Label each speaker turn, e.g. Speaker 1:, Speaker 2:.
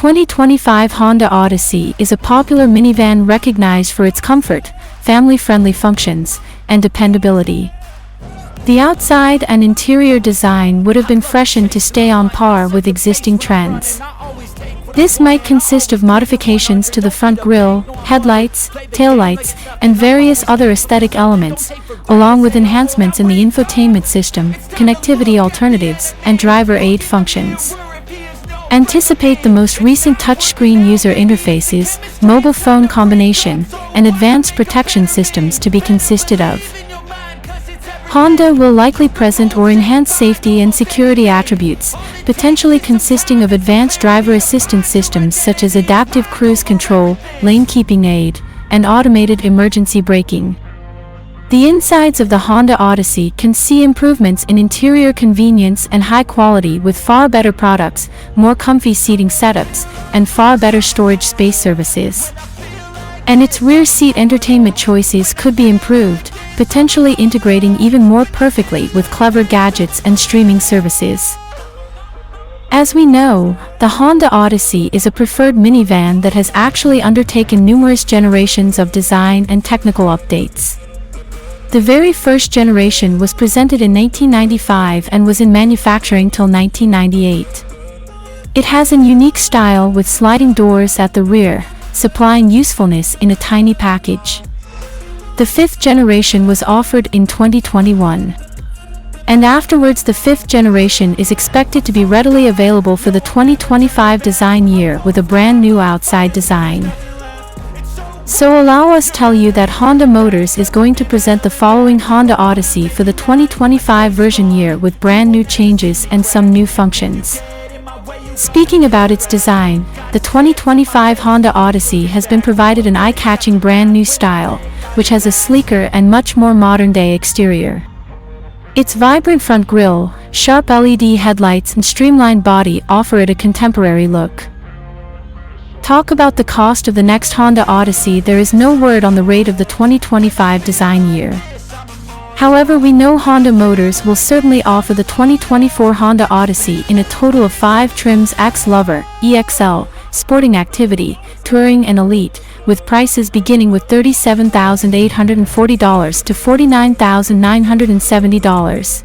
Speaker 1: 2025 Honda Odyssey is a popular minivan recognized for its comfort, family-friendly functions, and dependability. The outside and interior design would have been freshened to stay on par with existing trends. This might consist of modifications to the front grille, headlights, taillights, and various other aesthetic elements, along with enhancements in the infotainment system, connectivity alternatives, and driver aid functions. Anticipate the most recent touchscreen user interfaces, mobile phone combination, and advanced protection systems to be consisted of. Honda will likely present or enhance safety and security attributes, potentially consisting of advanced driver assistance systems such as adaptive cruise control, lane keeping aid, and automated emergency braking. The insides of the Honda Odyssey can see improvements in interior convenience and high quality with far better products, more comfy seating setups, and far better storage space services. And its rear seat entertainment choices could be improved, potentially integrating even more perfectly with clever gadgets and streaming services. As we know, the Honda Odyssey is a preferred minivan that has actually undertaken numerous generations of design and technical updates. The very first generation was presented in 1995 and was in manufacturing till 1998. It has a unique style with sliding doors at the rear, supplying usefulness in a tiny package. The fifth generation was offered in 2021. And afterwards the fifth generation is expected to be readily available for the 2025 design year with a brand new outside design. So allow us tell you that Honda Motors is going to present the following Honda Odyssey for the 2025 version year with brand new changes and some new functions. Speaking about its design, the 2025 Honda Odyssey has been provided an eye-catching brand new style, which has a sleeker and much more modern-day exterior. Its vibrant front grille, sharp LED headlights and streamlined body offer it a contemporary look. Talk about the cost of the next Honda Odyssey. There is no word on the rate of the 2025 design year. However, we know Honda Motors will certainly offer the 2024 Honda Odyssey in a total of 5 trims: X Lover, EXL, Sporting Activity, Touring and Elite, with prices beginning with $37,840 to $49,970.